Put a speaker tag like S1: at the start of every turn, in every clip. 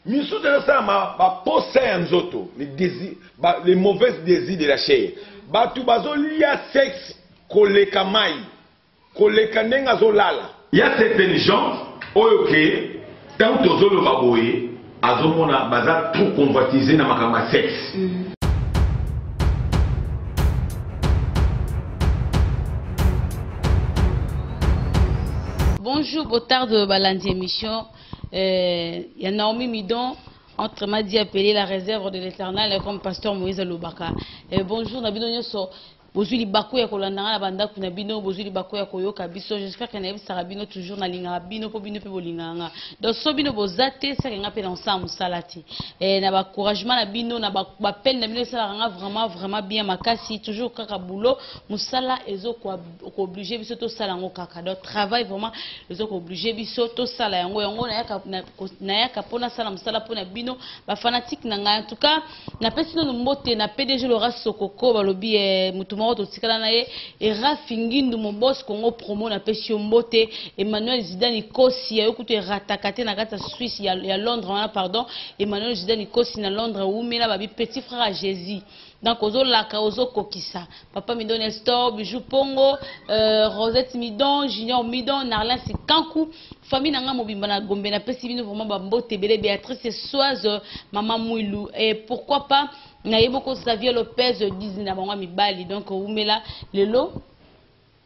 S1: Miso de ça ma posa ya nzoto, les désirs, les mauvais désirs de la chair. Batu bazolia sexe koleka mai, koleka nenga zolala. Il y a certaines gens oyoke tant tozolo baboye azomona baza trop convoitisé na makama sexe.
S2: Bonjour, beau tard de Balandi émission. Il y a Naomi Midon, entre m'a dit appeler la réserve de l'Éternel comme pasteur Moïse Lobaka. Bonjour, Nabino Nyoso. Bozuli bako ya kolanda na banda kuna bino bozuli bako ya koyoka biso. J'espère que na sarabino toujours na linga bino po bino pe bolinganga. Donc so bino bozate ça nga pe ensemble salati. Na ba encouragement na bino na ba peine na bino ça vraiment bien makasi toujours kaka boulot musala ezo ko obligé biso to sala ngo kaka. Donc travail vraiment ezo ko obligé biso to sala yango na yaka pona sala musala pona bino ba fanatique na nga en tout cas na pesi no mbote na PDG Laura Sokoko balobi mutuma totikala na ye era fingindu mo boss Congo promo na pesi mbote Emmanuel Zidane Kosi yokuto ratakate na kata Suisse ya Londres wana pardon Emmanuel Zidane Kosi na Londres umela babi petit frère à Jésus. Donc ozo laka ozo kokisa papa Midon Nestor Bijou Pongo Rosette Midon Junior Midon Narlin Sikanku famille nanga mobimba na Gombe na pesi bino vraiment ba mbote belé Béatrice Soise maman Mouilou et pourquoi pas na yeboko Xavier Lopez 10 na bango mibali donc umela lelo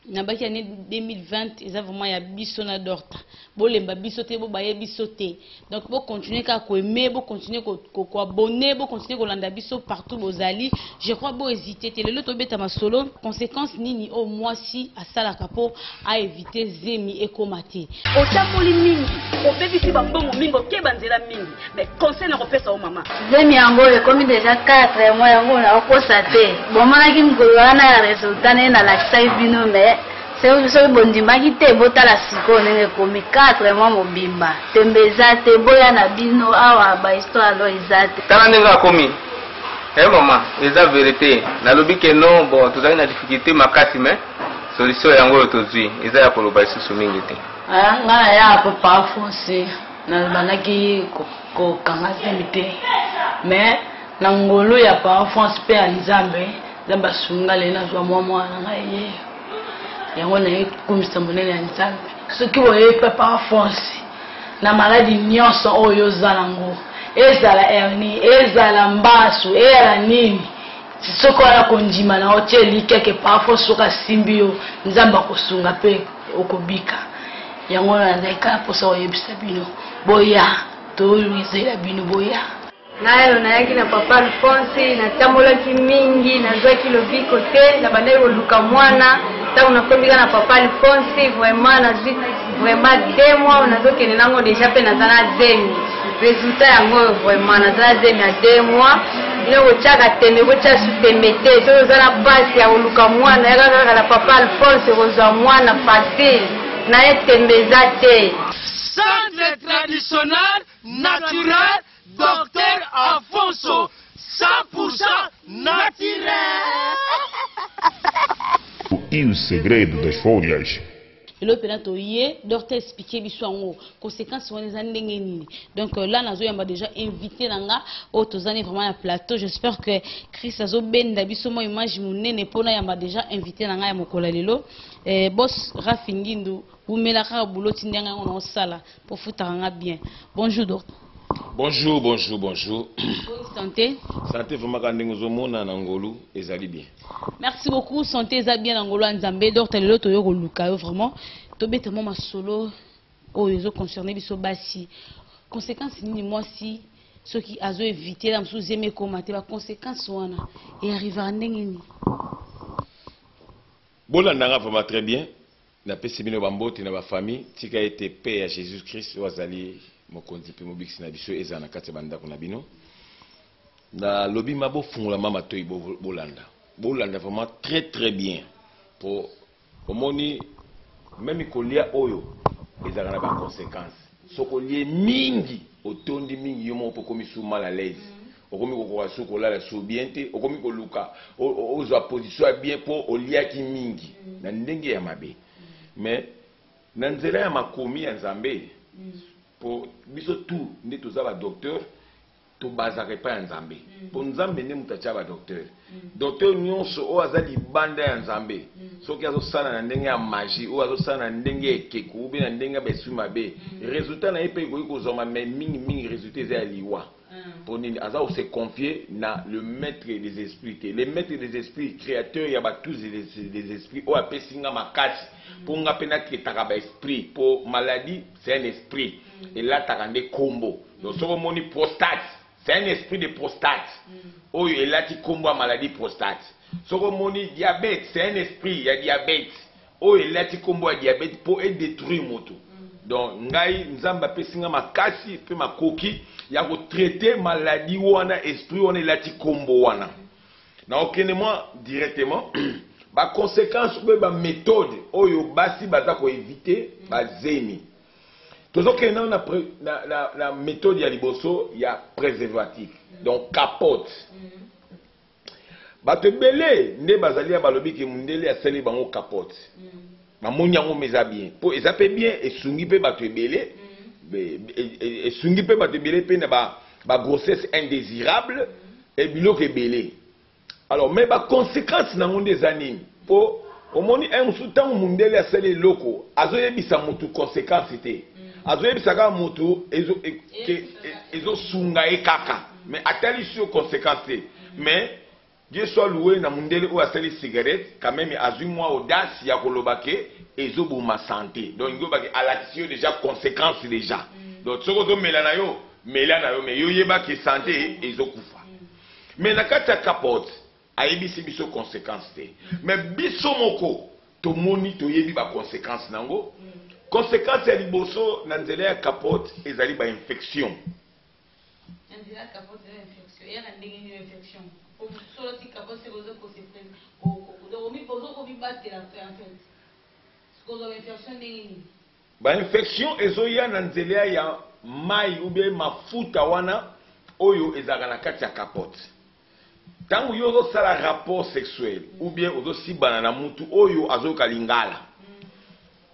S2: na baki année 2020 ils ont vraiment ya biso na dorta bolemba biso te bo baye biso te donc bo continuer ka ko aimer bo continuer ko abonner bo continuer ko landa biso partout bozali je crois bo hésiter te lelo to beta masolo conséquence nini au mois si à sala kapo à éviter zemi et komate
S3: o tamoli mingi o bebisi ba bongo mingo ke banzela mingi mais conseil na kopesa o mama
S4: zemi yango e komi déjà 4 mois yango na okosa te bon manaki ngolo na résultat na la sai bino mais c'est bondimaki te botala siko nenge komi 4 mois mobimba tembeza te boya na bino awa ba histoire lo ezate
S5: tala ndenge akomi maman eza vérité nalobi ke non bon tozali na difficulté makasi mais solution yango oyo tozwi eza ya koloba lisusu mingi te
S4: nga na ya papa fonse nalobandaki kokanga zemi te mais na ngolo ya papa fonse mpe ya nzambe nzambe asunga le nazwa mwa na ngai ye yango na ye komisa monene ya nzambe soki oye papa fonse na maladi nyonso oyo ozala ngo ezala hernie ezala mbasu ezala nini soko wana kondima na otie likeke parfois soka simbi yo nzambe akosunga mpe okobika yango nazalika mposa oyebisa bino boya toyizela bino boya
S6: nayo nayaki na papa Alphonse natambolaki mingi nazwaki lobiko te na bandai koluka mwana ntango nakombika na papa Alphonse vraiment nazwi vraiment 2 mois nazokende nango déjà mpe naza na zemi résultat yango vraiment naza na zemi ya 2 mois bino kotiaka tembe kotia su tembe te soki oza na pasi ya koluka mwana yaka kaka na papa Alphonse kozwa mwana facile na ye tembe eza te.
S7: Centre traditionnel naturel Docteur Alfonso 100% naturel.
S8: O segredo das folhas.
S2: Le penato yé docteur expliquer biso ngo conséquences wana za ndenge nini. Donc là nazo yamba déjà invité nanga au tozani vraiment na plateau. J'espère que Chris azo benda biso mo image munene pona yamba déjà invité nanga ya mokola lelo. Boss Rafingindu umela ka buloti ndenga ngo na sala pour futanga bien. Bonjour docteur.
S1: Bonjour.
S2: Santé.
S1: Santé vraiment quand nous omona na ngolu ezali bien.
S2: Merci beaucoup. Santé eza bien na ngolu nzambe docteur lelo to yo luka yo vraiment to beta mama solo o yezo concerné biso basi. Conséquence nini moi si ceux qui azo éviter la sous aimer commenter ba conséquence wana et arriver ndenge ni.
S1: Bola ndanga vraiment très bien. Na pesi bino bambote na ba famille tika été paix à Jésus Christ wazali mokonzi pe mobikisi na biso eza na kati banda kuna bino na lobi mabo fungula mama toyi bolanda vraiment très bien pour omoni même kolia oyo ezaka na ba conséquences sokolie mingi otondi mingi yo mo pokomi sous mal à l'aise okomi ko su ko la su bien te okomi ko luka ozo position bien pour olia ki mingi na ndenge ya mabe mais na nzela ya makomi ya nzambe pour biso tout nde toza ba docteur to bazaka pa nzambe pour nzambe ne mutacha ba docteur docteur nyonso o azali banda ya nzambe soki azosala na ndenge ya magie o azosala na ndenge ekeko ou bien na ndenge ya besu mabe résultat na ye pe koyi kozoma mais mingi résultat eza ya liwa pour nini aza se confier na le maître des esprits le maître des esprits créateur ya ba tous des esprits o apesinga makati pour nga pena ketaka ba esprit pour maladie c'est un esprit et là takande kombo donc soko moni prostate c'est un esprit de prostate. Oh, il a dit combat maladie prostate. Soromoni diabète, c'est un esprit, il y a diabète. Oh, il a dit combat diabète pour détruire moto. Donc, ngai nzamba pesinga makasi pe makoki ya ko traiter maladie wana esprit wana il a dit combo wana. Na okenement directement ba conséquence ou ba méthode oyo basi baza ko éviter ba zeni. Toujours que la méthode ya liboso ya préservatif donc capote bato belé nde bazali ya balobi ke mundele ya sali bango capote mamoni yango meza bien po ezape bien esungi pe bato belé esungi pe bato belé pe na ba grossesse indésirable et biloko belé alors mais ba conséquence na monde des animes po omoni un soutan mundele ya sali loko azoyebisa mutu conséquence c'était azoyebisaka moto ezo sunga ekaka mais atali sur conséquence mais Dieu soit loué na mundele ou asali cigarette quand même azui moi audace ya kolobake ezo buma santé donc yo baki à l'action déjà conséquence déjà donc soko zo melana yo mais yo yeba ki santé ezo kufa mais na kata capote ayebisi biso conséquence mais biso moko to moni to yebi ba conséquence nango. Conséquence ya liboso na nzela ya capote ezali ba infection.
S2: Nzela ya capote ya infection. Ya na ndenge ni infection. Pour solo ti capote c'est ozo ko se prendre. Donc mi pozo ko bi battre en fait. Ce qu'on a infection ndenge ni.
S1: Ba infection ezoya na nzela ya mai ou bien mafuta wana oyo ezaka na kati ya capote. Tangu yo zo sala rapport sexuel ou bien ozo sibana na mutu oyo azoka lingala.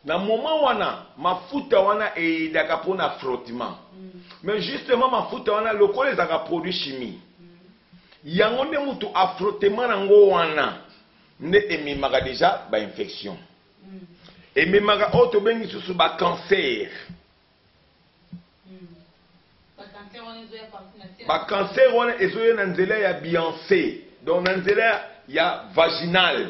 S1: Na moment wana mafuta wana eidaka pona frottement mais justement mafuta wana lokole ezaka produit chimie yango nde mutu affrottement nango wana nde ememaka déjà ba infection ememaka oyo tobengi susu ba cancer ba cancer wana ezoya na nzela ya Beyoncé donc na nzela ya vaginal.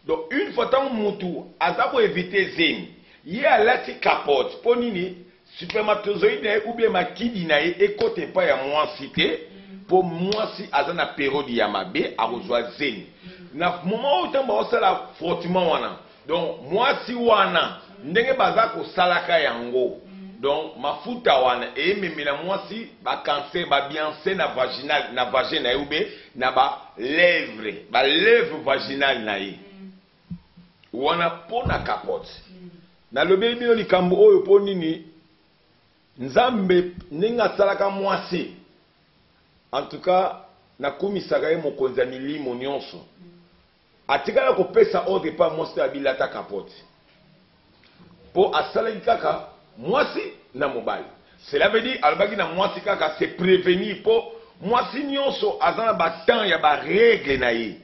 S1: Donc une fois tant mutu aza pour éviter zeng ye alati capote po nini spermatozoïde ou bien makidi na ye ekote pa ya mwasi te po mwasi aza na période ya mabe akozwa zeng na moment où tamba osala frottement wana donc mwasi wana ndenge baza ko salaka yango donc mafuta wana ememela mwasi ba cancer ba Beyoncé na vaginal na vagin na ye ou bien na ba lèvre vaginal na ye wana pona capote na lobe bino likambo oyo po nini nzambe ninga salaka mwasi en tout cas na komisaka ye mokonzi ya milimo nyonso atikala kopesa ordre pa mwasi abilata capote po asalaki kaka mwasi na mobali cela veut dire alobaki na mwasi kaka c'est prévenir po mwasi nyonso aza na batemps ya barègle na ye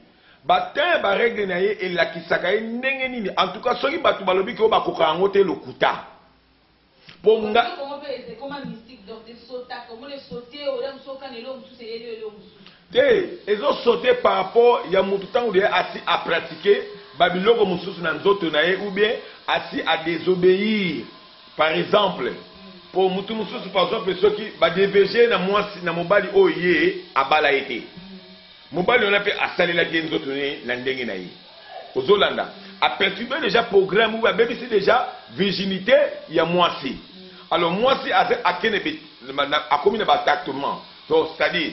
S1: batin ba règle na ye elakisaka ye ndenge nini en tout cas soki bato balobi ke bakoka yango te lokuta ponga te ezosaute par rapport ya mutu ntango de asi a pratiquer babiloko mosusu na nzoto na ye ou bien asi a désobéir par exemple pour mutu mosusu par exemple soki badeverge na mwasi na mobali oyo ye abala ye te mobali on a fait asalela genzoto na ndenge na ye ozolanda a perturbé déjà programme ou bébé c'est déjà virginité ya mwasi alors mwasi a kene a commis na traitement donc c'est-à-dire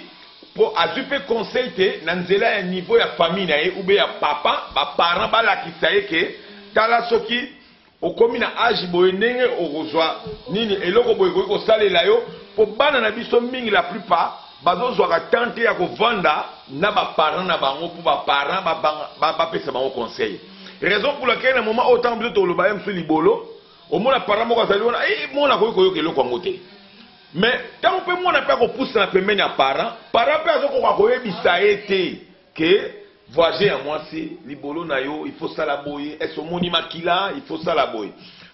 S1: pour azupe conseil te na nzela ya niveau ya famille na ye ou bien ya papa ba parents ba la kisaye ke tala soki okomi na âge boye ndenge okozwa nini eloko boye ko salela yo po bana na biso mingi la plupart bazozwaka tante ya kovanda na baparent na bango pour baparent bapesa bango conseil raison pour laquelle na moment autant biso toloba ye msu libolo Au moins, parent moko azali wana, mwana koyoka eloko yango te. Mais tant que mwana pe ko pousse na pembeni ya parent pe azoko koyebisa ete que voyager à moi c'est libolo na yo, il faut ça la boye, est-ce moni makila, il faut ça la boye.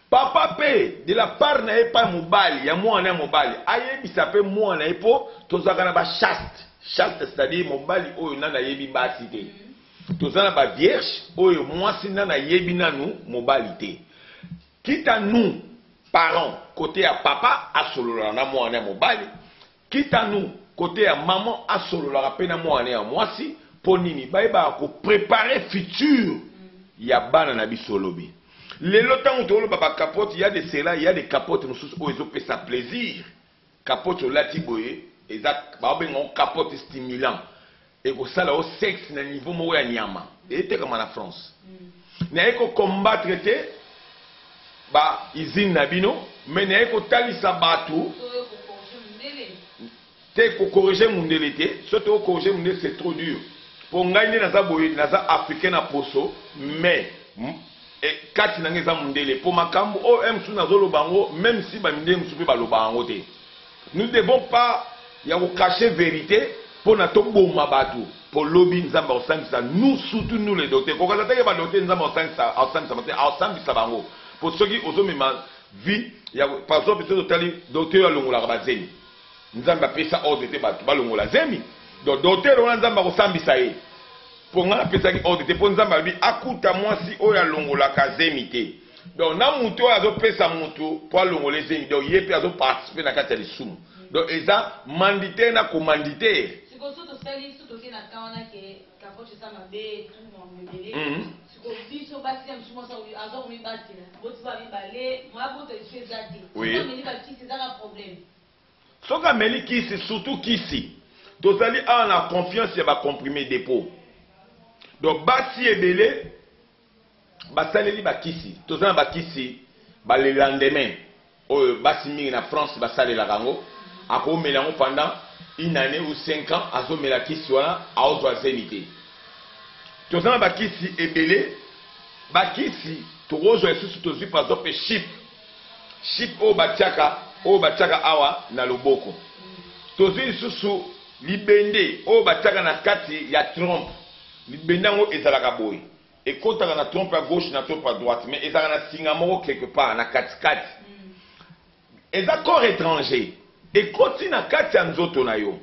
S1: Papa pe de la part na pas mobali, ya mwana mobali, ayebisa pe mwana epo tozaka na ba chaste. Chaste c'est-à-dire mobali oyo nana yebi basi te. Tozana ba vierge oyo mwasi nana yebi nanu mobali te. Quitte à nous parents côté à papa à solola na mwana mobali, quitte à nous côté à maman à solola pe na mwana mwasi ponini ba ko préparer futur ya bana na bisolobi. Les lotans où baba capote, il y a des cela, il y a des capotes nous où ils ont fait ça plaisir. Capote au latiboye, exact, bah ben on capote stimulant. Et que ça là au sexe na niveau mo ya nyama. Et c'était comme en France. Na eko combattre te ba izine na bino, mais na eko talisa batu. Te ko corriger mundele te, surtout corriger mundele c'est trop dur. Pour gagner dans sa boye, dans sa africaine à poso, mais et kati na ngeza mundele pour makambo o msu na zolo bango même si ba mindele msu pe ba lo bango te. Nous ne devons pas y avoir caché vérité pour na to boma batu pour lobby nzamba osangisa nous surtout nous les docteurs ko kaza teke ba docteur nzamba osangisa bango pour ceux qui ozomema vie ya par exemple ce totali docteur alongola bazeni nzamba pesa ordre te batu balongola zemi donc docteur on nzamba osambisa ye pour nga pesa ki ordre te pour nzamba bi akuta mwasi oya longola kazemi te. Donc na muto azo pesa muto pour longola zemi donc yepe azo participer na kati ya lisumu. Donc eza manditaire na commanditaire.
S2: Siko soto sali soto ke na kawana ke kapoche sa mabe tout mon mbele. Siko biso basi msumo sa azo mi batira. Boti ba mi balé, moi boto je zati.
S1: Oui.
S2: Ça me dit que c'est un problème.
S1: Soka meli kisi surtout kisi. Tozali a na confiance ya ba comprimer dépôt. Donc basi ebele basaleli bakisi tozana bakisi ba le lendemain o basi mingi na France basalela kango ako melango pendant une année ou 5 ans azo melakisi wana a autoazemité tozana bakisi ebele bakisi tozo esusu tozi par exemple chip o batiaka awa na loboko tozi esusu libende o batiaka na kati ya trompe Bendango ezalaka boy. Et quand on a trompe à gauche, na trompe à droite, mais ils ont un singamo quelque part, na kati. Et d'accord étranger. Et continue na kati anzoto na yo.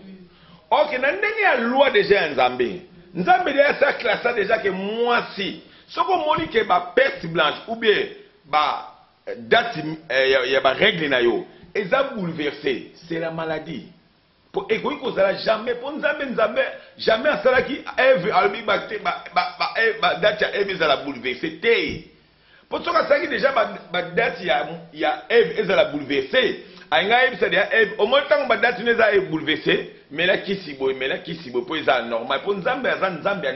S1: Ok, na ndenge ya loi déjà nzambe. Nzambe déjà ça classe déjà que moi si. Soko moni ke ba peste blanche ou bien ba date ya ba règle na yo. Eza bouleversé, c'est la maladie. Pour égoï kozala jamais pour nzambe jamais asala ki Eve albi bakte ba date ya Eve ezala bouleversé te. Pour ça ça qui déjà ba date ya Eve ezala bouleversé. Ainga Eve c'est déjà Eve au moins tant ba date neza est bouleversé mais là qui si boy pour ezala normal pour nzambe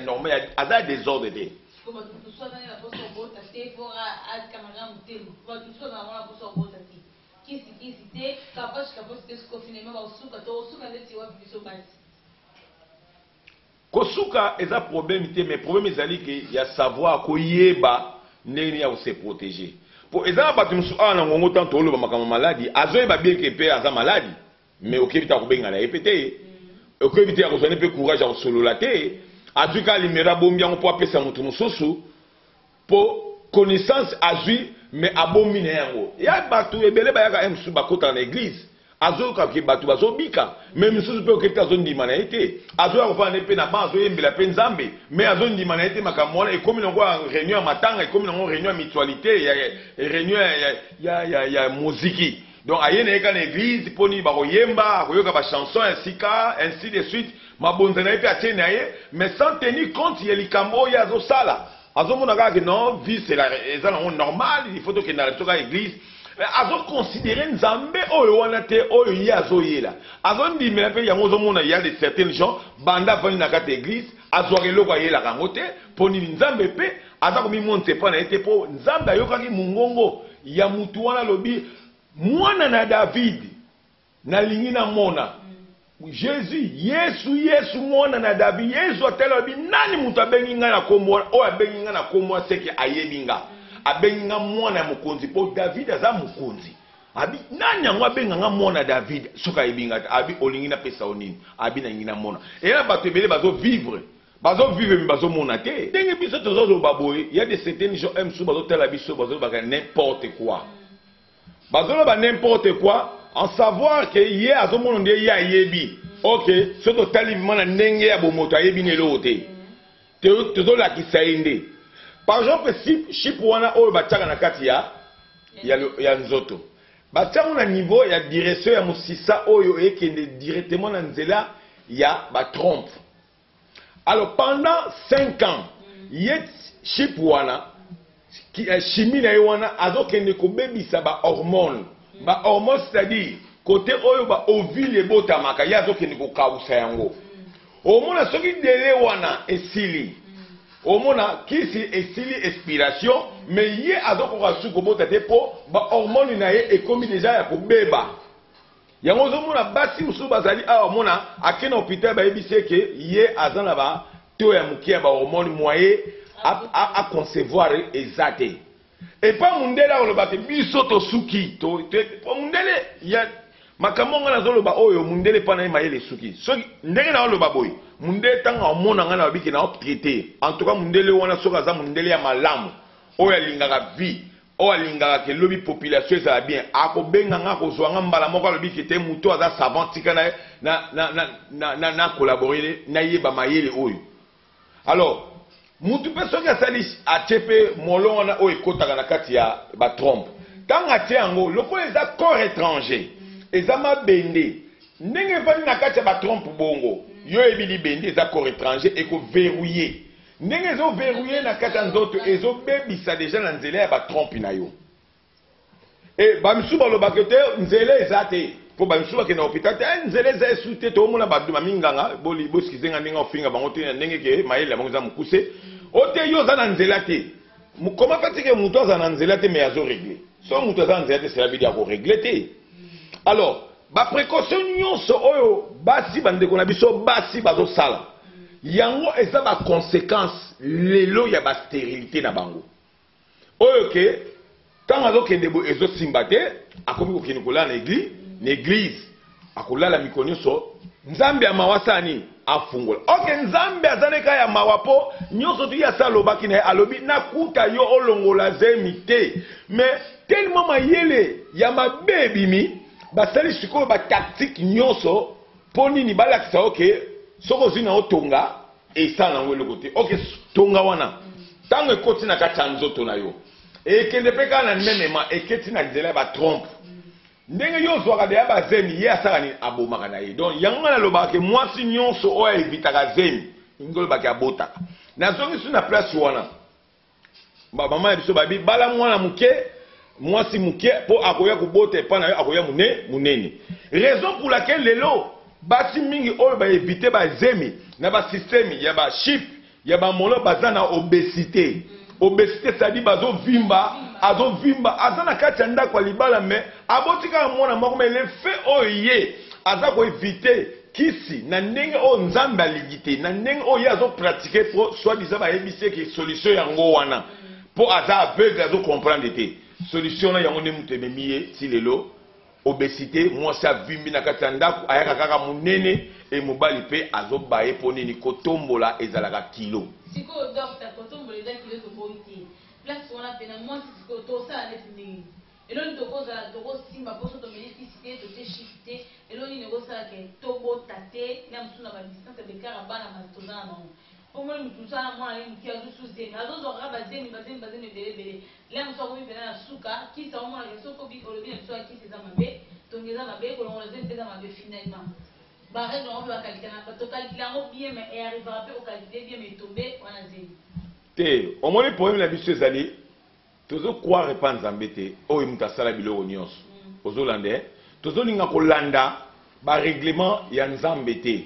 S1: normal azala désordre te.
S2: Comme tout ça dans la poste au bota c'est pour à caméra mutel. Tout ça dans la poste au bota kisi te kapoche te confinement ba usuka to usuka ndeti wa biso basi
S1: kosuka eza problème te mais problème ezali ke ya savoir ko yeba ndeni ya se protéger pour eza ba tumsu ana ngongo tanto oloba makama maladie azoyeba bien ke pe aza maladie mais okebita ko benga na epete okebita ko zone pe courage ya solola te azuka limera bombi yango po apesa mutu mususu po connaissance azui mais abomine yango ya batu ebele bayaka msu bakota na église azoka ke batu bazobika même msusu pe oketa azondima na ete azoya kofana pe na ba azoyembela pe nzambe mais azondima na ete makambo wana ekomi nango réunion ya matanga ekomi nango réunion ya mutualité ya réunion ya muziki donc ayene eka na église poni bakoyemba akoyoka ba chanson ainsi de suite mabonza na ye pe atie na ye mais sans tenir compte ya likambo oyo azosala azomona kaka non vie c'est la normal il faut que na retoka église azo considérer nzambe oyo wana te oyo ye azoyela azondimela pe yango ozomona ya de certains gens banda vani na kati église azwaka eloko ayelaka yango te mpo nini nzambe pe aza komimonte mpo na ye te mpo nzambe ayokaki mongongo ya mutu wana alobi mwana na David nalingi namona Yesu mwana na David Yesu atela bi nani mutu abengi nga na kombo o abengi nga na kombo seke ayebinga
S9: abenga mwana mokonzi po David aza mokonzi abi nani yango abenga mwana David soka ebinga abi olingi na pesa onini abi na ngina mona et là bato ebele bazo vivre mais bazo mona te ndenge biso tozo baboye il y a des certaines gens aiment sous bazo tela biso bazo ba n'importe quoi bazo ba n'importe quoi en savoir que hier azo mona ndé ya yebi OK soto tali mana ndenge ya bomoto ayebi ne lote tozo la kisainde par exemple si chip wana oyo bataka na kati ya nzoto bataka na niveau ya direction ya musisa oyo ekende directement na nzela ya ba trompe. Alors pendant 5 ans yet chip wana qui est chimie na wana azokende ko bebisa ba hormone c'est-à-dire côté oyo ba ovule ebotamaka ya azokende ko kausa yango omona soki dele wana esili omona kisi esili expiration mais ye azokoka suko bota te po ba hormone na ye ekomi déjà ya kobeba yango zomona basi musu bazali awa mona akena hôpital ba yebise ke ye azana ba to ya mukia ba hormone moyen à concevoir exacte et pas mundela oloba ke biso to suki to mundele ya makamonga na zoloba oyo mundele pana mayele suki so ndenge na oloba boy mundele tanga omona ngana babiki na traiter en tout cas mundele wana soka za mundele ya malamu oyo alingaka vie oyo alingaka ke lobi population ça bien akobenga nga kozwanga mbala moko alobiki te muto aza savant tika na collaborer na yeba mayele oyo alors mutu pe soki asali achepe molongo na oyo ekotaka na kati ya ba trompe tanga te yango lokola eza corps étranger eza mabende ndenge vani na kati ya ba trompe bongo yo ebili bende eza corps étranger eko verrouiller ndenge ezo verrouiller na kati ya nzoto ezo bebisa déjà na nzela ya ba trompe na yo et bamisu balobaka te nzela eza te po bamisu bakende na hôpital te nzela eza esu te toomona baduma minganga bosikizenga ndenge ofinga bango te ndenge ke mayele ya bango eza mokuse ote yo oza na nzela te koma fati ke moto aza na nzela te mais azo réglé so moto aza na nzela te cela veut dire akoréglé te alors baprécaution nyonso oyo basi bandeko na biso basi bazosala yango eza baconséquence lelo ya bastérilité na bango oyo ke ntango azokende bo ezosimba te akomi kokende kolala na église akolala mikolo nyonso nzambe ya mawa sani afungola ok nzambe azaleka ya mawa po nyonso tu ya salobaki na ye alobi nakuta yo olongola zemi te mais tellement mayele ya mabe ebimi basali sikoyo batactique nyonso mpo nini balakisa oke soko ozwi na otonga esala nango eloko te ok tonga wana ntango ekoti na kati ya nzoto na yo ekende mpe kaka na memema eketi na nzela ya batrompe ndenge yo ozwaka deya bazemi ye asala nini abomaka na ye donc yango nga nalobaka ke mwasi nyonso oyo evitaka zemi ngi olobaki abotaka nazongi su na place wana bamama ya biso babi bala mwana moke mwasi moke mpo akoya kobota epa na yo akoya munene raison pour laquelle lelo basi mingi oyo baevite bazemi na basysteme ya baship ya bamolo baza na obésité obésité c'est-à-dire bazovimba azovimba aza na kati ya ndako ya libala me abotika mwana moko me le fait oyo ye aza koevite kisi na ndenge oyo nzambe alingi te na ndenge oyo ye azopratike po soi-disant bayebisi eke solution yango wana po aza aveugle azocomprendre te solution na yango nde moto ememi ye ti lelo obésité mwasi avimbi na kati ya ndako ayaka kaka monene e mobali mpe azoba ye mpo nini kotombola ezalaka kilo
S2: sikoyo docteur kotombola eza kilo tokoyi te place wana pena mwasi sikoyo tosala neti ndenge eloni tokozala tokosimba mposo tomeli kisi te tote chiffre te eloni nini ekosala ke tobota te na mosusu na badistance bekara bana toza na bango omoni mutu osala mwana ye moki azosu zemi azozwaka bazemi ebele la mosu akomi pena na suka kisi aomona ke soki olobi na biso ya kisi eza mabe tongi eza mabe kolongola zemi mpe eza mabe finalement barègle yango mpe bakalikana tokalikila yango bien mais earrivera mpe okalite bien mais etombe wana zemi
S9: te omoni problème na biso ezali tozokroire mpa nzambe te oyo moto asala biloko nyonso ozolanda tozolinga kolanda bareglement ya nzambe te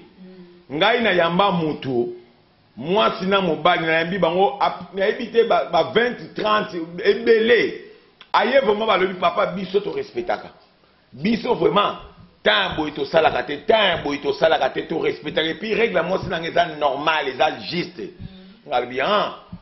S9: ngai na yamba motu mwasi na mobali nayambi bango nayebi te ba 20 30 ebele aye vraiment balobi papa biso torespectaka biso vraiment tant boye tosalaka te tant boye tosalaka te torespectaka epuis règle mwasi nange eza normal eza juste ngalobi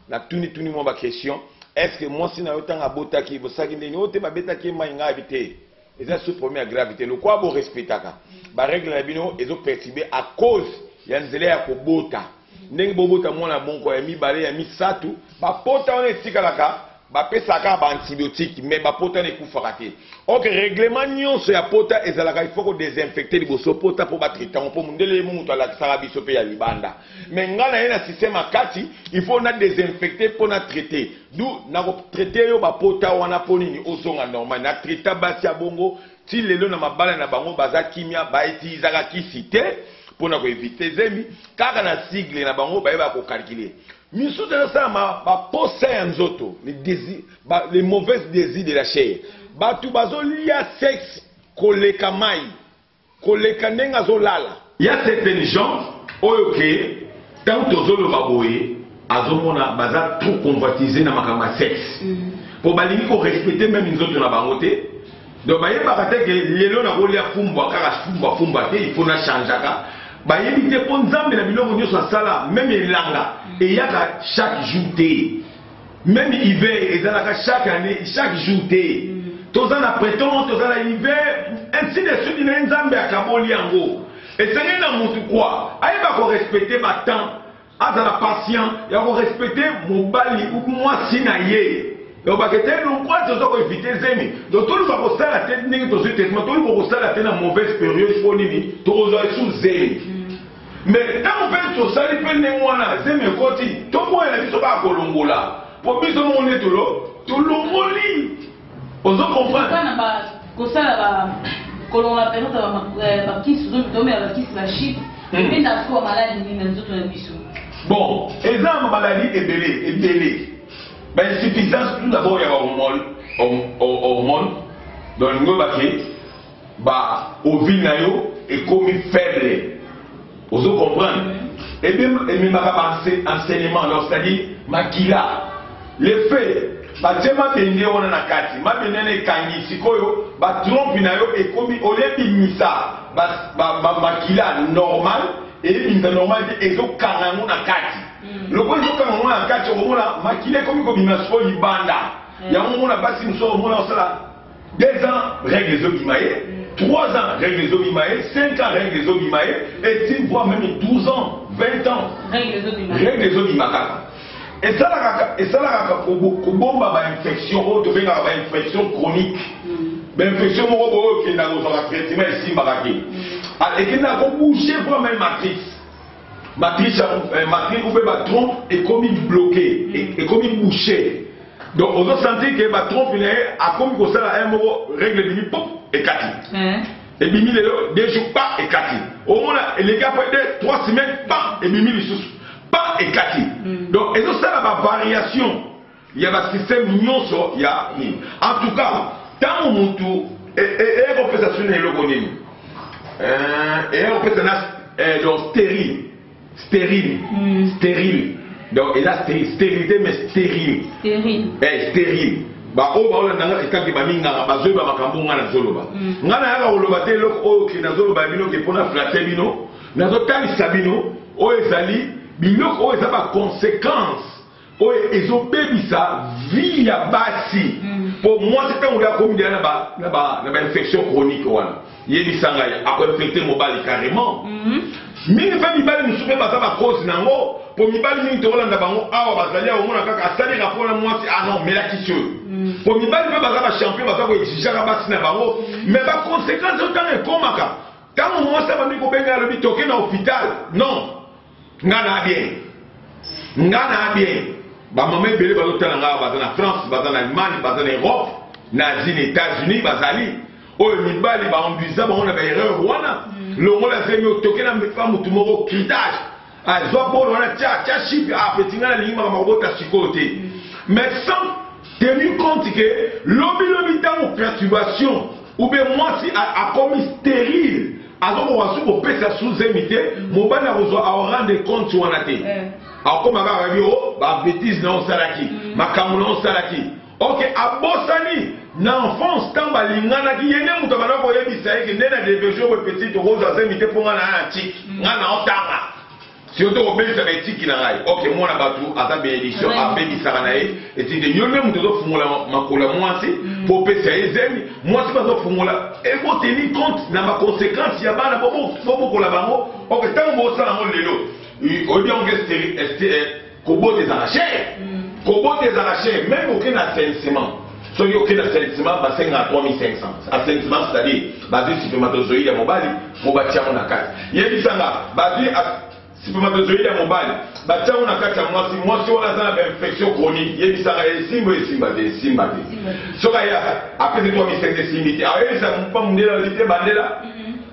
S9: na tuni mwa baquestion est-ce que moi si na autant abotaki bosaki ndeni ote babetaki mainga habité et ça sous première gravité le quoi bo respectaka ba règle na bino ezo perturber à cause ya nzela ya kobota ndenge bobota mwana bonko ya mibale ya misatu ba pota on etikalaka ba pesaka ba antibiotique mais ba pota ne kufaka te. OK règlement nyonso ya pota ezalaka il faut ko désinfecter liboso pota pour ba traiter on pour mundele mutu ala tsara biso pe ya libanda mais ngana yena système akati il faut na désinfecter pour na traiter d'où na ko traiter yo ba pota wana ponini ozonga normal na traiter basi ya bongo ti lelo na mabala na bango baza kimia ba iti izaka kisite pour na ko éviter zemi kaka na sigle na bango ba yeba ko calculer. Miso de ça ma posa ya nzoto les désirs les mauvais désirs de la chair batu bazolia sexe koleka mai koleka ndenga zolala il y a certains gens oyoke tant tozolo baboye azomona baza trop convoitisé na makama sexe pour balingi ko respecter même nzoto na bangote donc bayeba ka te que lelo na kolia fumbwa kaka fumbwa te il faut na changeaka ba yebite po nzambe na biloko nyonso asala même elanga et y a chaque jour même hiver ezalaka chaque année chaque jour tozana na printemps tozana na hiver ainsi de suite na nzambe akaboli yango et c'est na mutu quoi ayeba ko respecter ba temps azala patient ya ko respecter mobali ou mwasi na ye donc bakete non quoi tozo ko éviter zemi donc tout le va ko sala tête ningi tozo tellement tout le ko sala tête na mauvaise période pour nini tozo sous zemi. Mais quand on fait tout ça, il peut ne mwana zeme koti to moi na biso ba kolongola po biso mon etolo to longoli ozo comprendre
S2: kana ba kosala ba kolongola peno ba kisu zo bitomé ba kisu la chip et na ko maladie ni nzoto na biso
S9: bon exemple maladie ebele ba insuffisance tout d'abord ya hormone donc ngoba ke ba ovule na yo est comme faible. Vous comprenez? Et bien, il m'a pas enseignement, c'est-à-dire, makila. Les faits, bah, tu m'as bien on a kati, m'a bien né kangi, si koyo, bah, trompe nayo, et comme au lieu de misa, bah, makila normal, et il normal, et zo kangangu na kati. Le point zo kangangu na kati, au moins, makila comme il m'a soit libanda. Il y a un moment, basi nous sommes, on sera 2 ans, règle les obimaye. 3 ans, règle les obimaye, 5 ans, règle les obimaye, et 10 voire même 12 ans, 20 ans, règle les obimaye. Et ça, là, bomba ba infection, on devient une infection chronique. L'infection, qui est dans le traitement ici, et qui n'a pas bougé pour même matrice. Matrice, ou bien trompe, est comme bloqué, est comme bouché. Donc, on a senti que la trompe a comme ça, un mot, règle de pop et 4. Et bimi les 2 jours, pas et 4. Au moins, les gars, peut-être 3 semaines, pas et bimi les sous, pas et 4. Donc, et ça, la variation, il y a un système mignon, il y a. En tout cas, tant mon tour, et représentation est le connu. Et représentation, donc, stérile. Donc, il a stérilité, mais stérile. Stérile. Bah, oh, bah, on a quand il m'a mis dans la zone, bah, quand on a zoloba. On a un roloba, t'es l'autre, oh, qui n'a zoloba, bino, qui pour la flatter, bino, n'a pas de sabino, oh, ezali, bino, oh, ça va conséquence. Oh, ils ont bébi ça, vie à basi. Pour moi, c'est quand on a commis une infection chronique, voilà. Il y a des sangaïs, après infecter mon bali carrément. Mini fait mibali musupe baza ba cause nango pour mibali mingi tolanda bango awa bazali au mona kaka sali rapport na moi ah non mais la question pour mibali pe baza ba champion baza ko exiger ka basi na bango mais ba conséquence autant e komaka tant moi ça va mi ko benga le bitoke na hôpital non ngana bien ba mama ebele bazo tala nga baza na France baza na Allemagne baza na Europe na États-Unis bazali oyo mibali ba ambuza ba on a ba erreur wana l'on a fait mieux toquer la femme tout mon critage à soit bon on a tia chip à petit na ligne ma robota chicoté mais sans tenir compte que l'obi dans perturbation ou bien moi si a commis stérile alors on va sous pesa sous imité mon bana reçoit à rendre compte sur on a été alors comme à radio ba bêtise non salaki makamu non salaki ok à Bossani n'enfance tant balingana qui yene muto bana ko yebisa ke ndena de bejo ko petit rose azemite pour ngana antique ngana otanga Si on te repère ça éthique na ngai. OK, moi na batu ata bénédiction a bénissara na e et tu de yo même to fungola makola moi c'est pour pesa ezemi. Moi c'est pas to fungola et faut tenir compte na ma conséquence ya bana faut ko la bango. OK, tant bo ça na mo lelo. Au bien on est kobo des arrachés. Kobo des arrachés même aucun assainissement. So yo aucun assainissement ba 3500. Assainissement c'est-à-dire basé sur spermatozoïde ya mobali, mo batia mon akati. Yebisanga basé spermatozoïde ya mobali batia on akati ya mwasi wana za infection chronique yebisanga esimba soka ya après 3500 simiti aye ça pas mundela lité bandela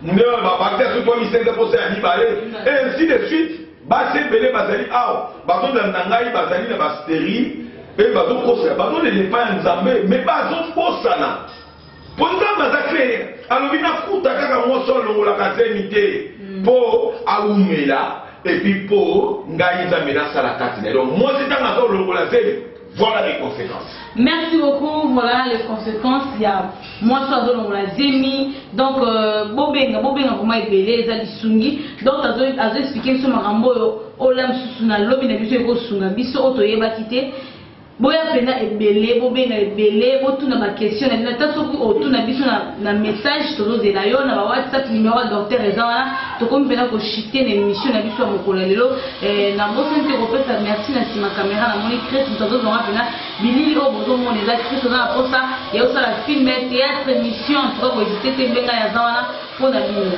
S9: mundela ba bactère sur 3500 pour ça ni balé et ainsi de suite ba se belé bazali aw bazo na ngai bazali na ba stérile et bazo kosa bazo ne pas nzambe mais bazo posana ponda baza clair alors bina kuta kaka moso longola kazemité po aumela et puis pour Ngaïza Menasa la Katine. Donc, moi, c'est un accord voilà les conséquences.
S2: Merci beaucoup. Voilà les conséquences. Il y a moi, soit dans la zemi. Donc, Bobenga, comment il belé, les alisungi. Donc, as expliqué sur ma rambo, olam susuna, lobi na biso eko sunga, biso otoye bakite. Boya pena ebele, bobenga ebele, botu na ma question, na tasoku otu na biso na message tozo de la yo na WhatsApp numéro docteur Ezana, to comme pena ko chiter na émission na biso mokola lelo, na mosente repesa merci na sima caméra na moni crête tozo zonga pena bilili o bozo mon les actrices na posa, ya osa la film théâtre émission, to ko éviter te benga ya zana pour na bino.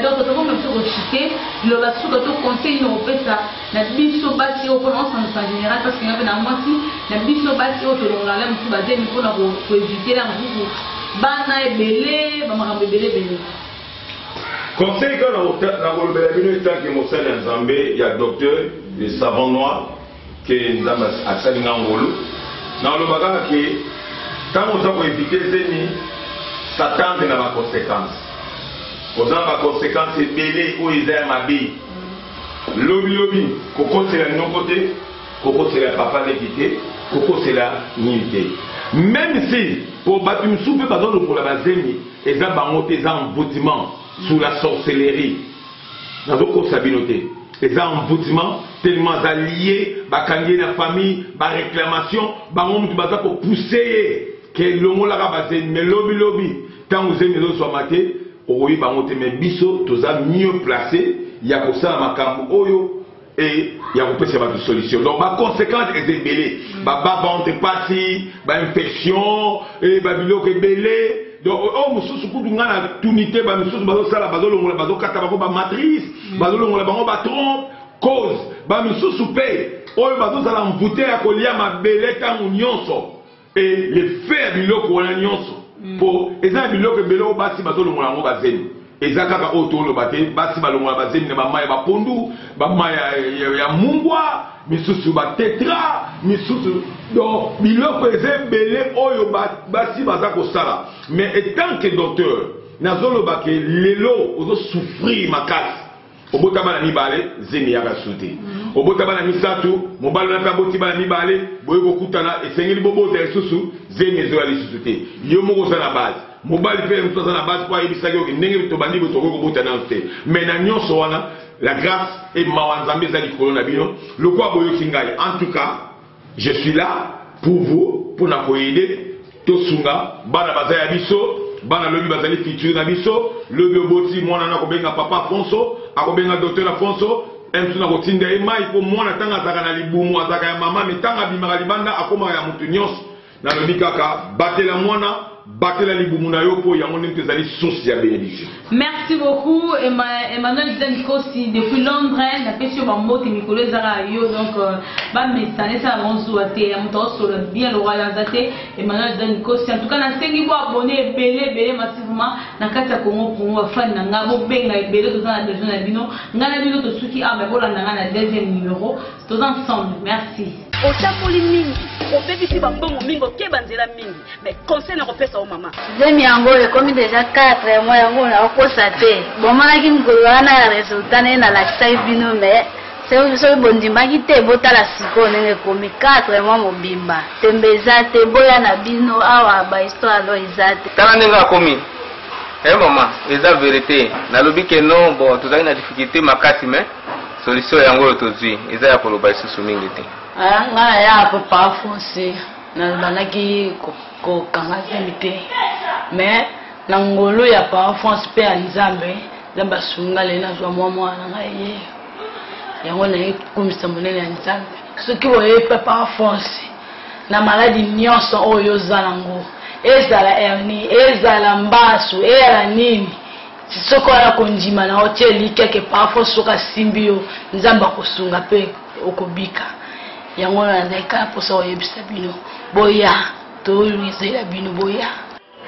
S2: Donc to comme biso ko chiter, le la suka to conseil no repesa na biso basi o pour en général parce que na moi si na biso basi o to la même tout basé pour na ko éviter la mbuku bana ebele ba makambo ebele bele.
S9: Conseil que na ko bela bino tant que Moussa Nzambe il y a docteur de savon noir que nzamba asali ngolo na lo baka ke quand on doit éviter zeni s'attendre na ma conséquence. Aux ba conséquences ebele o izaya mabi. Lobi koko c'est la non côté koko c'est la papa l'équité koko c'est la nité même si pour battre une soupe pas dans pour la bazemi et ça bangoté ça emboutement sous la sorcellerie dans d'autres sabinoté et ça emboutement tellement allié bakangier la famille ba réclamation bangomu baza pour pousser que le mot la bazemi mais lobi quand vous aimez les soit maté oui bangoté mais biso toza mieux placé il y a pour ça makambo oyo et il y a pour ça une solution donc ma conséquence est belé ba bande parti ba infection et ba biloko belé donc oh mususu kudu ngana tunité ba mususu bazo sala bazo longola bazo kata ba matrice bazo longola bango ba trompe cause ba mususu pe oyo bazo sala mvute ya kolia mabele tangu nyonso et les faire biloko wana nyonso pour eza biloko belé o basi bazo longola ngo bazeni ezaka ka otolo bate basi balongola bazemi na bamaya bapondu bamaya ya mungwa misusu ba tetra misusu donc biloko ezembele oyo basi baza kosala mais étant que docteur nazoloba ke lelo ozo souffrir makasi obota bana mibale zemi ya kasute obota bana misatu mobalo na kaboti bana mibale boye kokutana esengeli bobota esusu zemi ezo ali susute yo moko sana base mobali pe mtoza na base kwa ibisaki oki ndenge to bandi botoko ko bota na te mais na nyonso wana la grâce et mawanzambe za likolo na bino lokwa boyo kingai en tout cas je suis là pour vous pour na ko aider to sunga bana bazaya biso bana lobi bazali futur na biso lobi oboti mwana na ko benga papa Afonso akobenga docteur Afonso emtu na ko tinda e mai po mwana tanga zaka na libumu azaka ya mama mitanga bimaka libanda akoma ya mutu nyonso na lobi kaka batela mwana
S2: merci beaucoup Emmanuel Zanikosi depuis Londres la question bambote mikolo ezaka yo donc bamesane ça bonjour ate amuto solo bien le royal zate Emmanuel Zanikosi en tout cas na sengi bo abonné belé massivement na kati ya Congo pour moi fan na ngabo benga belé to na besoin na bino ngana bino to suki a ba bola na na deuxième numéro tous ensemble merci
S3: otapoli mingi obebisi bambongo mingi okeba nzela mingi mais conseil na kopesa o mama
S6: zemi yango ekomi déjà 4 mois yango na okosa te bomonaki mikolo wana ya resultat nde nalakisaki bino mais soki bondimaki te botala sikoyo ndenge ekomi 4 mois mobimba tembe eza te boya na bino awa bahistoire alo eza te
S5: tala ndenge akomi mama eza vérité nalobi ke non bon tozali na difficulté makasi mais solution yango tozwi eza ya koloba lisusu mingi te.
S4: Nga ya papa Alphonse nalobaki kokanga nzambe te, mais na ngolo ya papa Alphonse mpe ya nzambe nzambe asunga lelo nazwa mwana ngai ye yango nayekumisa monene ya nzambe. Soki boye papa Alphonse na maladi nyonso oyo oza nango, ezala hernie, ezala mbasu, ezala nini, soko ala kondima na hoteli keke papa soka simbi yo nzambe akosunga mpe okobika. Yango nazalika posa oyebisa bino boya toyizela bino boya.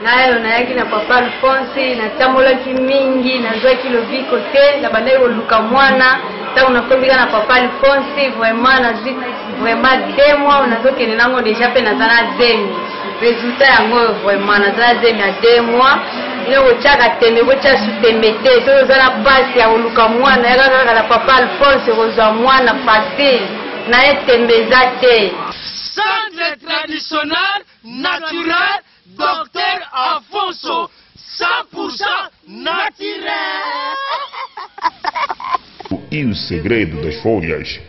S6: Nayo nayaki na papa Alphonse natambolaki mingi nazwaki lobiko te na bandai koluka mwana ntango nakombika na papa Alphonse vraiment nazwi vraiment 2 mois nazokende nango deja mpe naza na zemi resultat yango vraiment naza na zemi ya 2 mois ino kotiaka tembe kotia su tembe te soki oza na pasi ya koluka mwana yaka kaka na papa Alphonse kozwa mwana facile na ye tembe eza te.
S7: Centre traditionnel naturel Docteur Alfonso 100% naturel.
S8: O segredo das folhas.